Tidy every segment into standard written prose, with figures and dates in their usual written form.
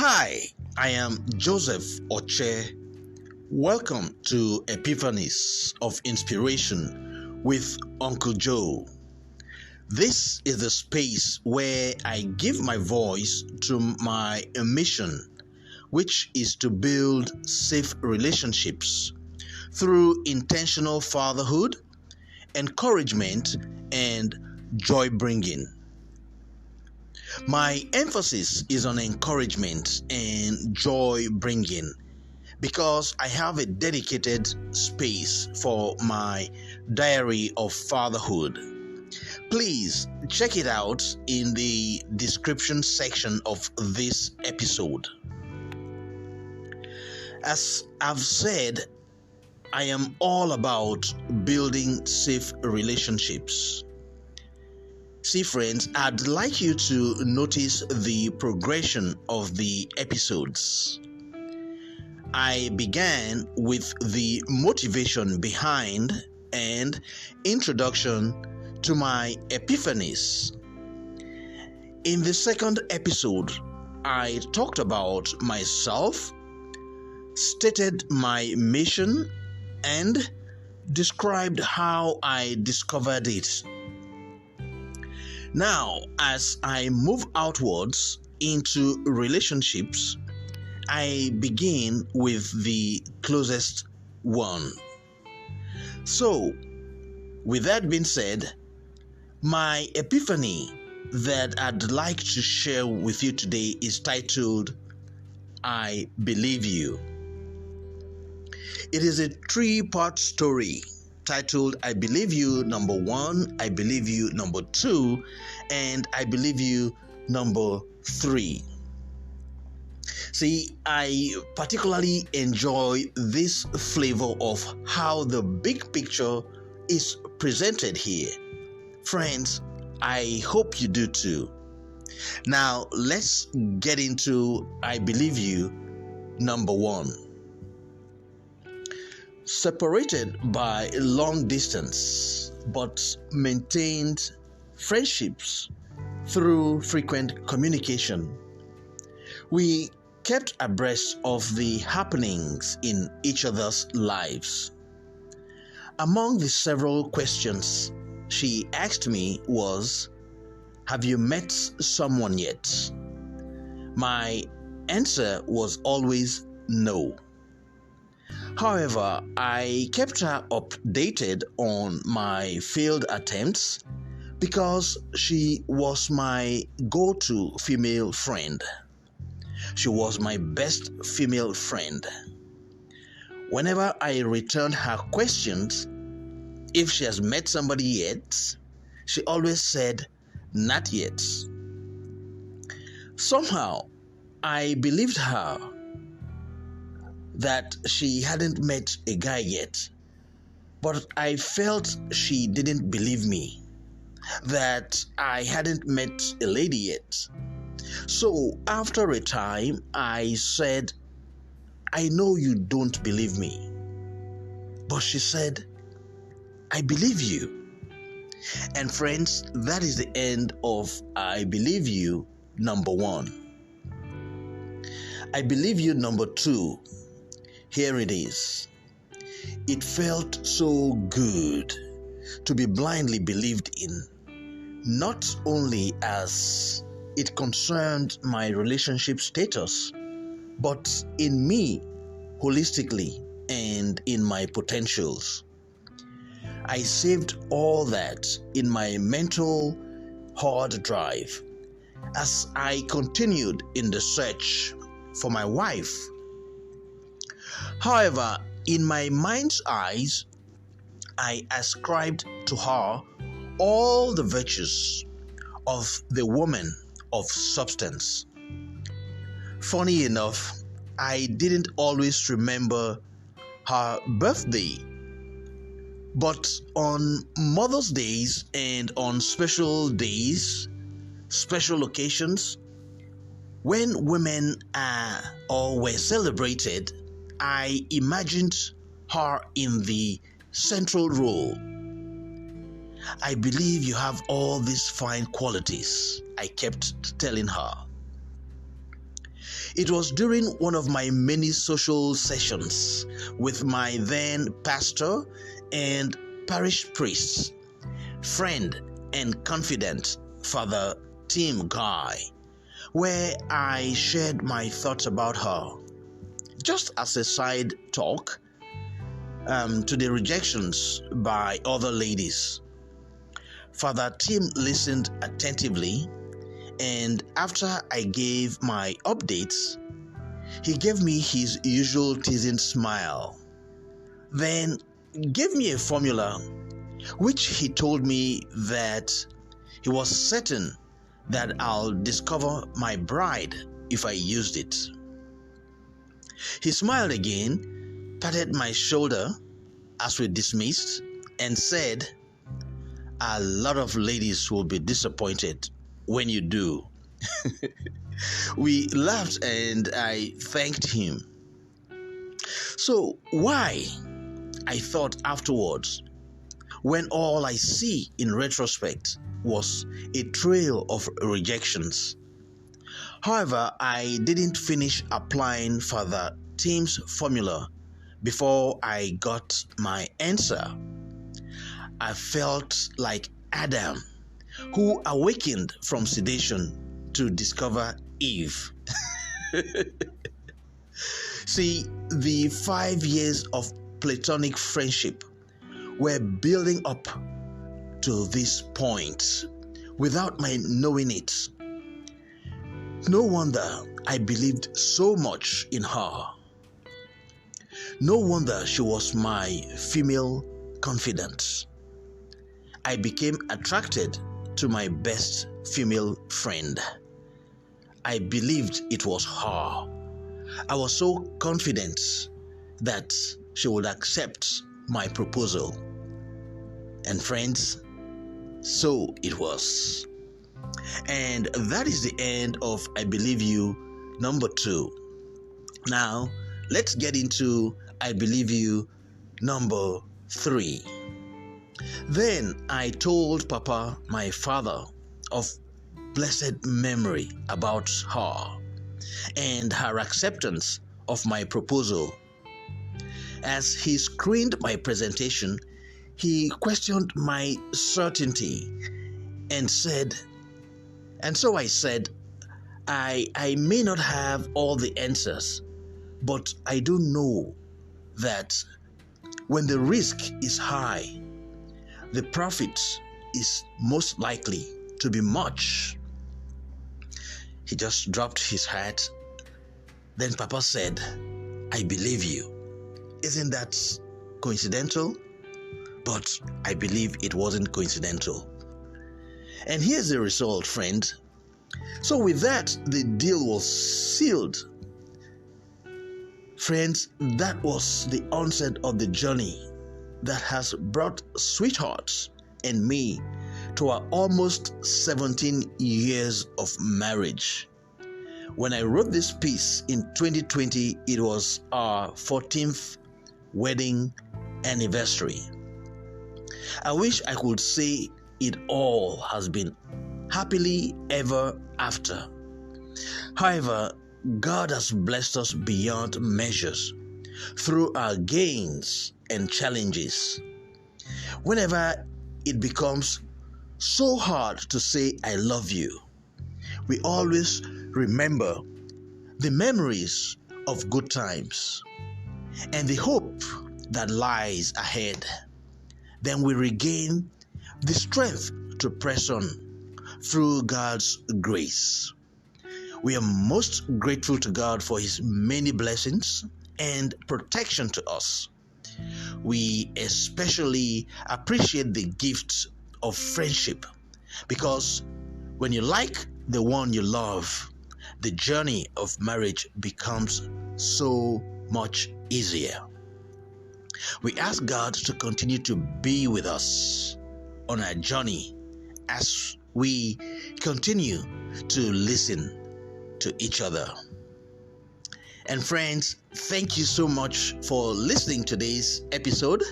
Hi, I am Joseph Oche. Welcome to Epiphanies of Inspiration with Uncle Joe. This is the space where I give my voice to my mission, which is to build safe relationships through intentional fatherhood, encouragement, and joy bringing. My emphasis is on encouragement and joy bringing because I have a dedicated space for my diary of fatherhood. Please check it out in the description section of this episode. As I've said, I am all about building safe relationships. See, friends, I'd like you to notice the progression of the episodes. I began with the motivation behind and introduction to my epiphanies. In the second episode, I talked about myself, stated my mission, and described how I discovered it. Now, as I move outwards into relationships, I begin with the closest one. So, with that being said, my epiphany that I'd like to share with you today is titled, I Believe You. It is a three-part story titled I Believe You number 1, I Believe You number 2, and I Believe You number 3. See, I particularly enjoy this flavor of how the big picture is presented here. Friends, I hope you do too. Now, let's get into I Believe You number 1. Separated by a long distance, but maintained friendships through frequent communication. We kept abreast of the happenings in each other's lives. Among the several questions she asked me was, have you met someone yet? My answer was always no. However, I kept her updated on my failed attempts because she was my go-to female friend. She was my best female friend. Whenever I returned her questions, if she has met somebody yet, she always said, not yet. Somehow, I believed her that she hadn't met a guy yet, but I felt she didn't believe me, that I hadn't met a lady yet. So after a time, I said, I know you don't believe me. But she said, I believe you. And friends, that is the end of I Believe You number 1. I Believe You number 2. Here it is. It felt so good to be blindly believed in, not only as it concerned my relationship status, but in me holistically and in my potentials. I saved all that in my mental hard drive as I continued in the search for my wife. However, in my mind's eyes, I ascribed to her all the virtues of the woman of substance. Funny enough, I didn't always remember her birthday, but on Mother's Days and on special days, special occasions, when women are or were celebrated, I imagined her in the central role. I believe you have all these fine qualities, I kept telling her. It was during one of my many social sessions with my then pastor and parish priest, friend and confidant, Father Tim Guy, where I shared my thoughts about her. Just as a side talk to the rejections by other ladies. Father Tim listened attentively, and after I gave my updates, he gave me his usual teasing smile. Then gave me a formula which he told me that he was certain that I'll discover my bride if I used it. He smiled again, patted my shoulder as we dismissed, and said, "A lot of ladies will be disappointed when you do." We laughed and I thanked him. So why, I thought afterwards, when all I see in retrospect was a trail of rejections? However, I didn't finish applying Father Tim's formula before I got my answer. I felt like Adam, who awakened from sedation to discover Eve. See, the 5 years of platonic friendship were building up to this point without my knowing it. No wonder I believed so much in her. No wonder she was my female confidant. I became attracted to my best female friend. I believed it was her. I was so confident that she would accept my proposal. And friends, so it was. And that is the end of I Believe You number 2. Now, let's get into I Believe You number 3. Then I told Papa, my father, of blessed memory about her and her acceptance of my proposal. As he screened my presentation, he questioned my certainty and so I said, I may not have all the answers, but I do know that when the risk is high, the profit is most likely to be much. He just dropped his hat. Then Papa said, "I believe you." Isn't that coincidental? But I believe it wasn't coincidental. And here's the result, friend. So with that, the deal was sealed. Friends, that was the onset of the journey that has brought sweethearts and me to our almost 17 years of marriage. When I wrote this piece in 2020, it was our 14th wedding anniversary. I wish I could say it all has been happily ever after. However, God has blessed us beyond measures through our gains and challenges. Whenever it becomes so hard to say I love you, we always remember the memories of good times and the hope that lies ahead. Then we regain the strength to press on through God's grace. We are most grateful to God for His many blessings and protection to us. We especially appreciate the gift of friendship because when you like the one you love, the journey of marriage becomes so much easier. We ask God to continue to be with us on our journey as we continue to listen to each other. And friends, thank you so much for listening to today's episode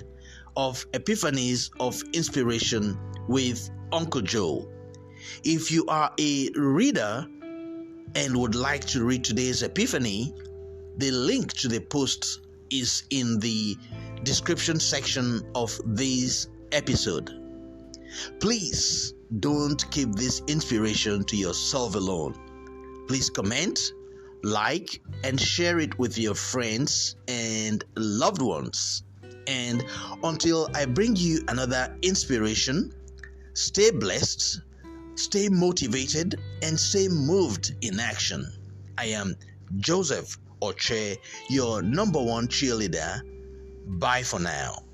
of Epiphanies of Inspiration with Uncle Joe. If you are a reader and would like to read today's epiphany, the link to the post is in the description section of this episode. Please don't keep this inspiration to yourself alone. Please comment, like, and share it with your friends and loved ones. And until I bring you another inspiration, stay blessed, stay motivated, and stay moved in action. I am Joseph Oche, your number one cheerleader. Bye for now.